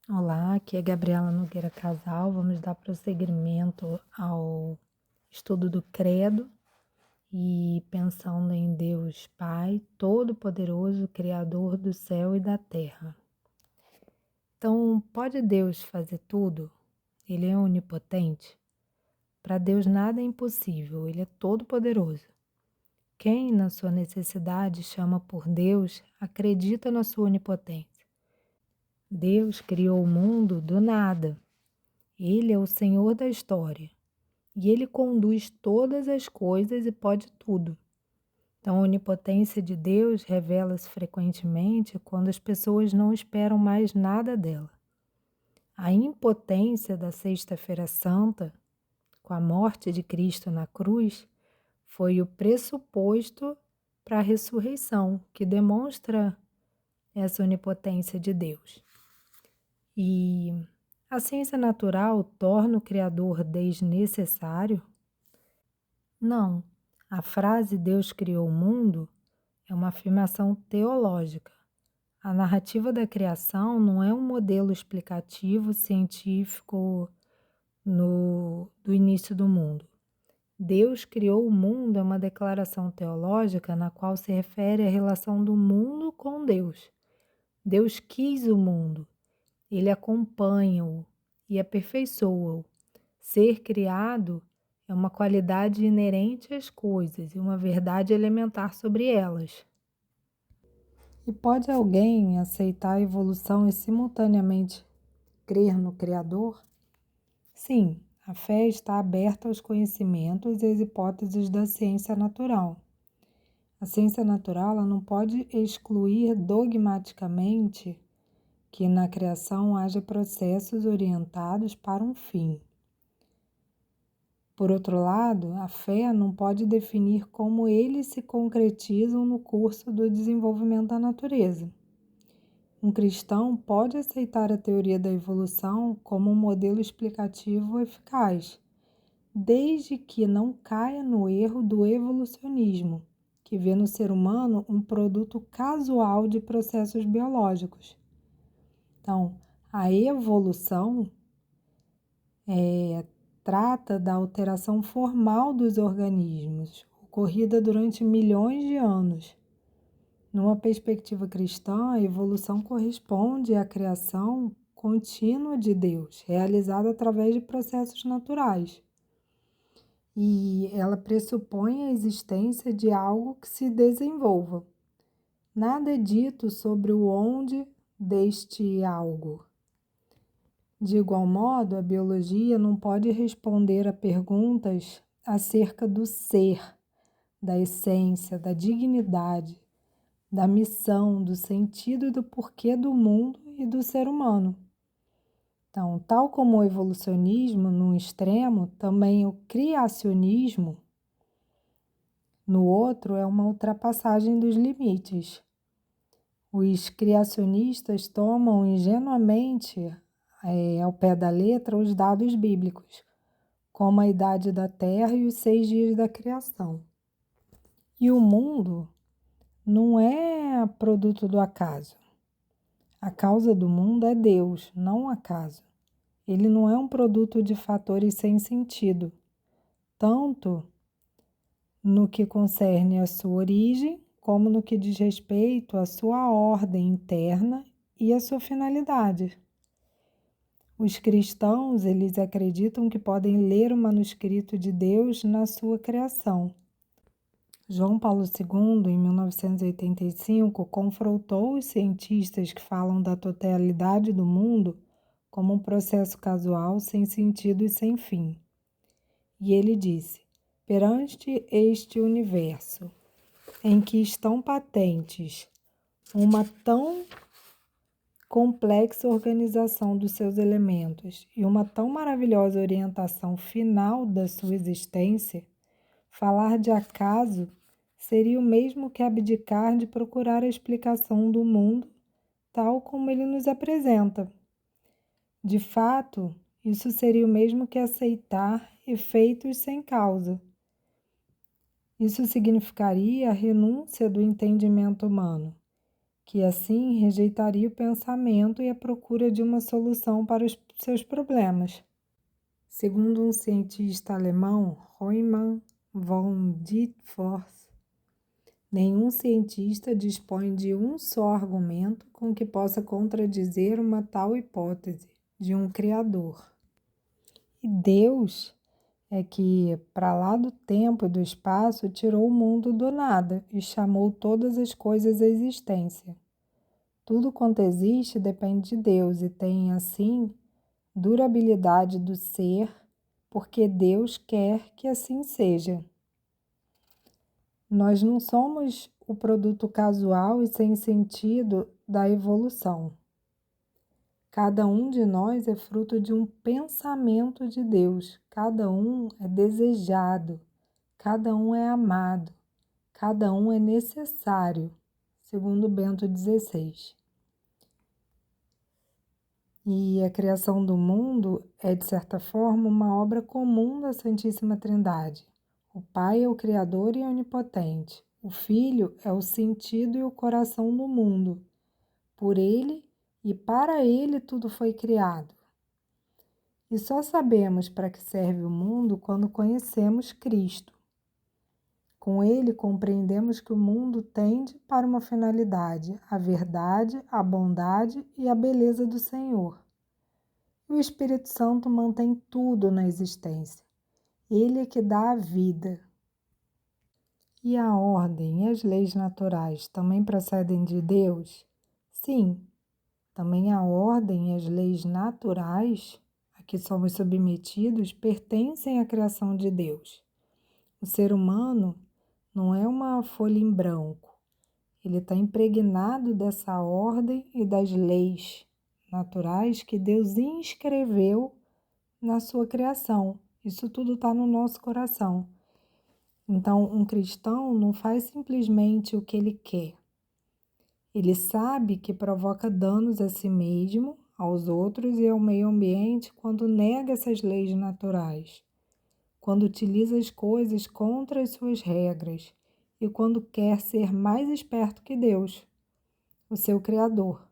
Olá, aqui é Gabriela Nogueira Casal. Vamos dar prosseguimento ao estudo do Credo e pensando em Deus Pai, Todo-Poderoso, Criador do céu e da terra. Então, pode Deus fazer tudo? Ele é onipotente? Para Deus nada é impossível, Ele é todo-poderoso. Quem, na sua necessidade, chama por Deus, acredita na sua onipotência. Deus criou o mundo do nada. Ele é o Senhor da história e Ele conduz todas as coisas e pode tudo. Então, a onipotência de Deus revela-se frequentemente quando as pessoas não esperam mais nada dela. A impotência da Sexta-feira Santa, com a morte de Cristo na cruz, foi o pressuposto para a ressurreição, que demonstra essa onipotência de Deus. E a ciência natural torna o Criador desnecessário? Não. A frase Deus criou o mundo é uma afirmação teológica. A narrativa da criação não é um modelo explicativo científico do início do mundo. Deus criou o mundo é uma declaração teológica na qual se refere à relação do mundo com Deus. Deus quis o mundo, Ele acompanha-o e aperfeiçoa-o. Ser criado é uma qualidade inerente às coisas e uma verdade elementar sobre elas. E pode alguém aceitar a evolução e simultaneamente crer no Criador? Sim, a fé está aberta aos conhecimentos e às hipóteses da ciência natural. A ciência natural ela não pode excluir dogmaticamente que na criação haja processos orientados para um fim. Por outro lado, a fé não pode definir como eles se concretizam no curso do desenvolvimento da natureza. Um cristão pode aceitar a teoria da evolução como um modelo explicativo eficaz, desde que não caia no erro do evolucionismo, que vê no ser humano um produto casual de processos biológicos. Então, a evolução trata da alteração formal dos organismos, ocorrida durante milhões de anos. Numa perspectiva cristã, a evolução corresponde à criação contínua de Deus, realizada através de processos naturais. E ela pressupõe a existência de algo que se desenvolva. Nada é dito sobre o onde deste algo. De igual modo, a biologia não pode responder a perguntas acerca do ser, da essência, da dignidade, da missão, do sentido e do porquê do mundo e do ser humano. Então, tal como o evolucionismo num extremo, também o criacionismo no outro é uma ultrapassagem dos limites. Os criacionistas tomam ingenuamente ao pé da letra os dados bíblicos, como a idade da Terra e os 6 dias da criação. E o mundo não é produto do acaso. A causa do mundo é Deus, não o acaso. Ele não é um produto de fatores sem sentido, tanto no que concerne a sua origem, como no que diz respeito à sua ordem interna e à sua finalidade. Os cristãos, eles acreditam que podem ler o manuscrito de Deus na sua criação. João Paulo II, em 1985, confrontou os cientistas que falam da totalidade do mundo como um processo casual, sem sentido e sem fim. E ele disse: perante este universo, em que estão patentes uma tão complexa organização dos seus elementos e uma tão maravilhosa orientação final da sua existência, falar de acaso seria o mesmo que abdicar de procurar a explicação do mundo tal como ele nos apresenta. De fato, isso seria o mesmo que aceitar efeitos sem causa. Isso significaria a renúncia do entendimento humano. que assim rejeitaria o pensamento e a procura de uma solução para os seus problemas. Segundo um cientista alemão, Reumann von Dietfors, nenhum cientista dispõe de um só argumento com que possa contradizer uma tal hipótese de um Criador. E Deus é que, para lá do tempo e do espaço, tirou o mundo do nada e chamou todas as coisas à existência. Tudo quanto existe depende de Deus e tem, assim, durabilidade do ser, porque Deus quer que assim seja. Nós não somos o produto casual e sem sentido da evolução. Cada um de nós é fruto de um pensamento de Deus. Cada um é desejado, cada um é amado, cada um é necessário, segundo Bento XVI. E a criação do mundo é, de certa forma, uma obra comum da Santíssima Trindade. O Pai é o Criador e onipotente. O Filho é o sentido e o coração do mundo. Por Ele e para Ele tudo foi criado. E só sabemos para que serve o mundo quando conhecemos Cristo. Com Ele compreendemos que o mundo tende para uma finalidade, a verdade, a bondade e a beleza do Senhor. E o Espírito Santo mantém tudo na existência. Ele é que dá a vida. E a ordem e as leis naturais também procedem de Deus? Sim, também a ordem e as leis naturais a que somos submetidos pertencem à criação de Deus. O ser humano não é uma folha em branco. Ele está impregnado dessa ordem e das leis naturais que Deus inscreveu na sua criação. Isso tudo está no nosso coração. Então, um cristão não faz simplesmente o que ele quer. Ele sabe que provoca danos a si mesmo, aos outros e ao meio ambiente quando nega essas leis naturais, quando utiliza as coisas contra as suas regras e quando quer ser mais esperto que Deus, o seu Criador.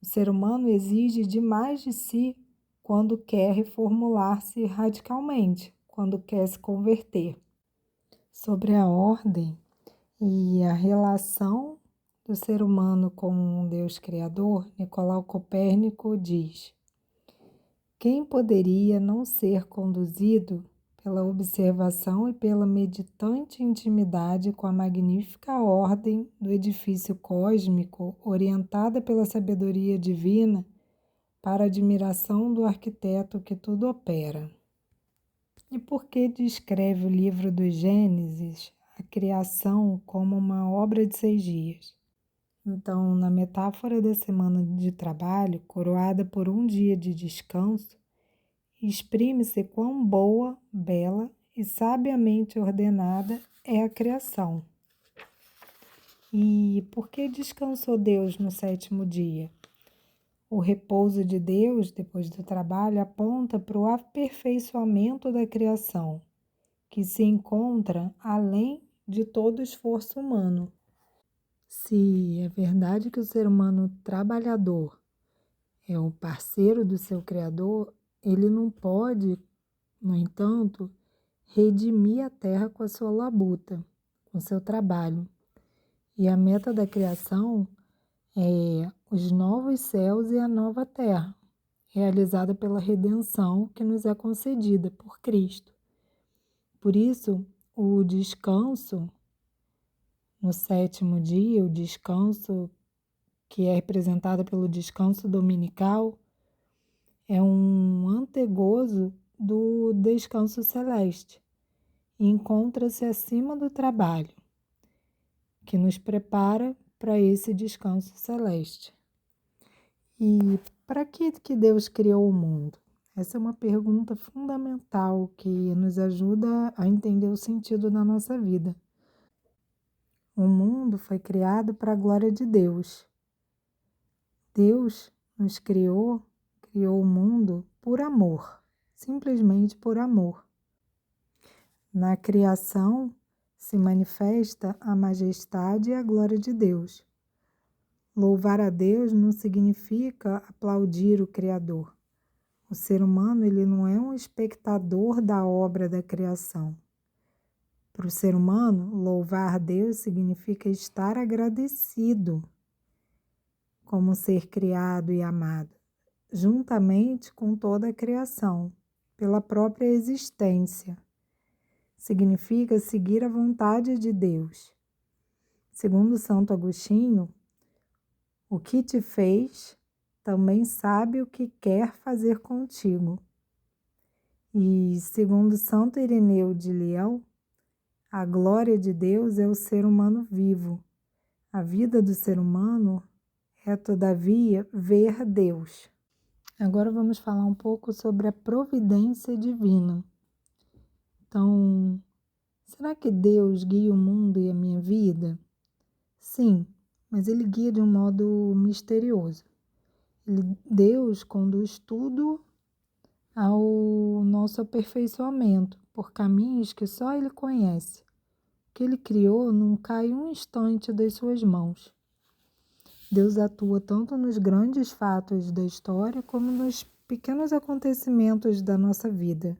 O ser humano exige demais de si quando quer reformular-se radicalmente, quando quer se converter. Sobre a ordem e a relação do ser humano com um Deus Criador, Nicolau Copérnico diz: quem poderia não ser conduzido pela observação e pela meditante intimidade com a magnífica ordem do edifício cósmico, orientada pela sabedoria divina, para a admiração do arquiteto que tudo opera? E por que descreve o livro do Gênesis a criação como uma obra de 6 dias? Então, na metáfora da semana de trabalho, coroada por um dia de descanso, exprime-se quão boa, bela e sabiamente ordenada é a criação. E por que descansou Deus no 7º dia? O repouso de Deus, depois do trabalho, aponta para o aperfeiçoamento da criação, que se encontra além de todo esforço humano. Se é verdade que o ser humano trabalhador é o parceiro do seu Criador, ele não pode, no entanto, redimir a terra com a sua labuta, com seu trabalho. E a meta da criação é os novos céus e a nova terra, realizada pela redenção que nos é concedida por Cristo. Por isso, o descanso no 7º dia, o descanso que é representada pelo descanso dominical, é um antegozo do descanso celeste e encontra-se acima do trabalho, que nos prepara para esse descanso celeste. E para que Deus criou o mundo? Essa é uma pergunta fundamental que nos ajuda a entender o sentido da nossa vida. O mundo foi criado para a glória de Deus. Deus nos criou o mundo por amor, simplesmente por amor. Na criação se manifesta a majestade e a glória de Deus. Louvar a Deus não significa aplaudir o Criador. O ser humano, ele não é um espectador da obra da criação. Para o ser humano, louvar a Deus significa estar agradecido como ser criado e amado, juntamente com toda a criação, pela própria existência. Significa seguir a vontade de Deus. Segundo Santo Agostinho, o que te fez também sabe o que quer fazer contigo. E segundo Santo Ireneu de Leão, a glória de Deus é o ser humano vivo. A vida do ser humano é, todavia, ver Deus. Agora vamos falar um pouco sobre a providência divina. Então, será que Deus guia o mundo e a minha vida? Sim, mas Ele guia de um modo misterioso. Deus conduz tudo ao nosso aperfeiçoamento, por caminhos que só Ele conhece. O que Ele criou não cai um instante das suas mãos. Deus atua tanto nos grandes fatos da história como nos pequenos acontecimentos da nossa vida.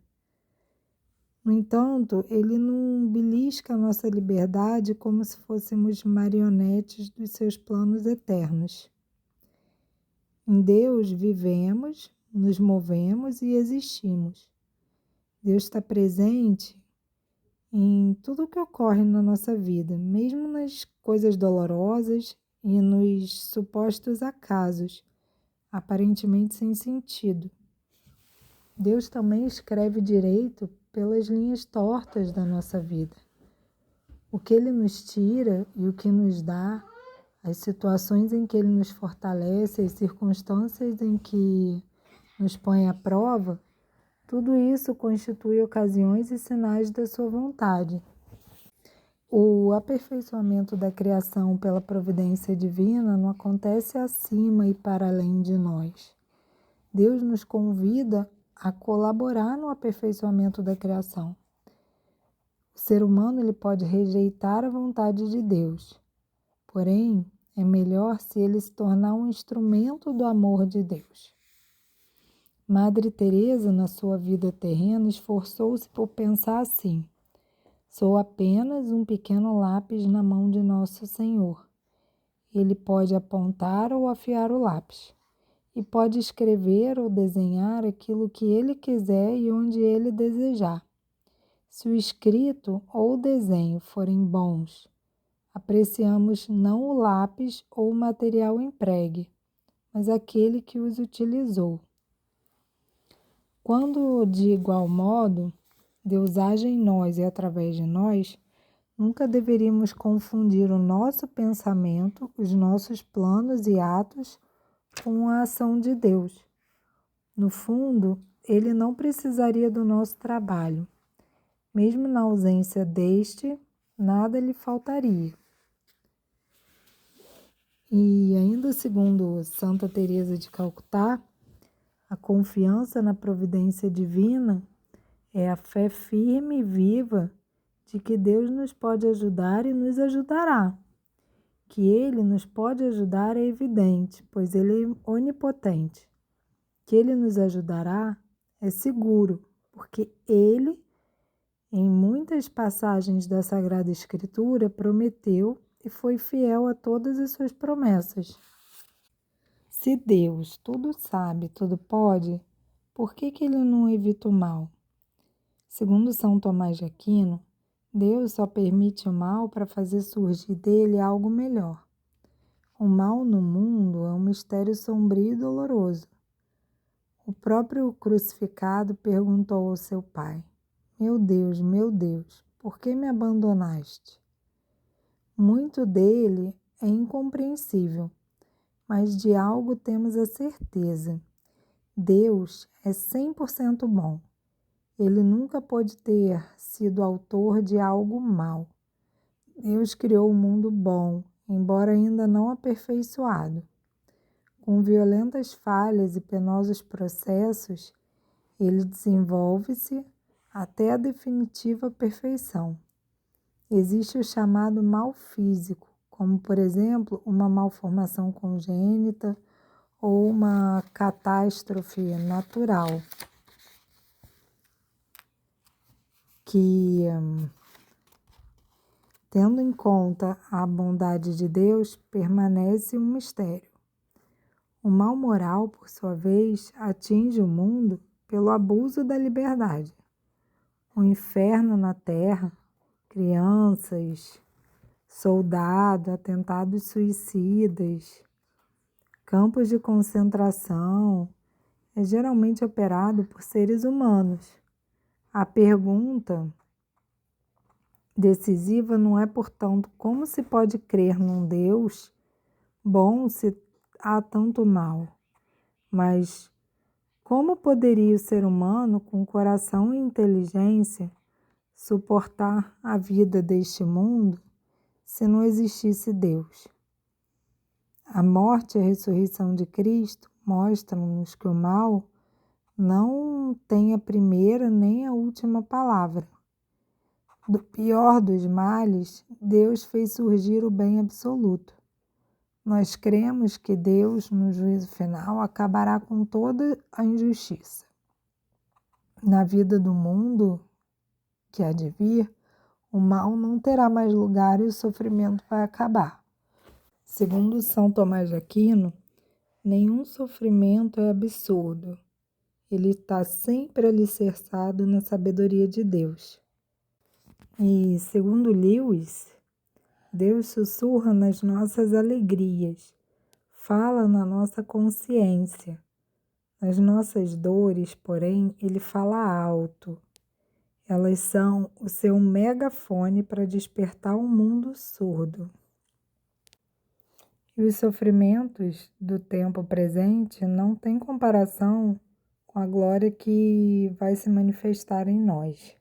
No entanto, Ele não belisca a nossa liberdade como se fôssemos marionetes dos seus planos eternos. Em Deus vivemos, nos movemos e existimos. Deus está presente em tudo o que ocorre na nossa vida, mesmo nas coisas dolorosas e nos supostos acasos, aparentemente sem sentido. Deus também escreve direito pelas linhas tortas da nossa vida. O que Ele nos tira e o que nos dá, as situações em que Ele nos fortalece, as circunstâncias em que nos põe à prova, tudo isso constitui ocasiões e sinais da sua vontade. O aperfeiçoamento da criação pela providência divina não acontece acima e para além de nós. Deus nos convida a colaborar no aperfeiçoamento da criação. O ser humano ele pode rejeitar a vontade de Deus, porém, é melhor se ele se tornar um instrumento do amor de Deus. Madre Teresa, na sua vida terrena, esforçou-se por pensar assim: sou apenas um pequeno lápis na mão de Nosso Senhor. Ele pode apontar ou afiar o lápis, e pode escrever ou desenhar aquilo que ele quiser e onde ele desejar. Se o escrito ou o desenho forem bons, apreciamos não o lápis ou o material empregue, mas aquele que os utilizou. Quando, de igual modo, Deus age em nós e através de nós, nunca deveríamos confundir o nosso pensamento, os nossos planos e atos com a ação de Deus. No fundo, Ele não precisaria do nosso trabalho. Mesmo na ausência deste, nada lhe faltaria. E ainda segundo Santa Teresa de Calcutá, a confiança na providência divina é a fé firme e viva de que Deus nos pode ajudar e nos ajudará. Que Ele nos pode ajudar é evidente, pois Ele é onipotente. Que Ele nos ajudará é seguro, porque Ele, em muitas passagens da Sagrada Escritura, prometeu e foi fiel a todas as suas promessas. Se Deus tudo sabe, tudo pode, por que Ele não evita o mal? Segundo São Tomás de Aquino, Deus só permite o mal para fazer surgir dele algo melhor. O mal no mundo é um mistério sombrio e doloroso. O próprio crucificado perguntou ao seu Pai: meu Deus, por que me abandonaste? Muito dele é incompreensível, mas de algo temos a certeza. Deus é 100% bom. Ele nunca pode ter sido autor de algo mau. Deus criou o mundo bom, embora ainda não aperfeiçoado. Com violentas falhas e penosos processos, ele desenvolve-se até a definitiva perfeição. Existe o chamado mal físico, como, por exemplo, uma malformação congênita ou uma catástrofe natural, que, tendo em conta a bondade de Deus, permanece um mistério. O mal moral, por sua vez, atinge o mundo pelo abuso da liberdade. O inferno na terra, crianças, soldados, atentados suicidas, campos de concentração, é geralmente operado por seres humanos. A pergunta decisiva não é, portanto, como se pode crer num Deus bom se há tanto mal, mas como poderia o ser humano, com coração e inteligência, suportar a vida deste mundo se não existisse Deus? A morte e a ressurreição de Cristo mostram-nos que o mal não tem a primeira nem a última palavra. Do pior dos males, Deus fez surgir o bem absoluto. Nós cremos que Deus, no juízo final, acabará com toda a injustiça. Na vida do mundo que há de vir, o mal não terá mais lugar e o sofrimento vai acabar. Segundo São Tomás de Aquino, nenhum sofrimento é absurdo. Ele está sempre alicerçado na sabedoria de Deus. E, segundo Lewis, Deus sussurra nas nossas alegrias, fala na nossa consciência. Nas nossas dores, porém, ele fala alto. Elas são o seu megafone para despertar um mundo surdo. E os sofrimentos do tempo presente não têm comparação com a glória que vai se manifestar em nós.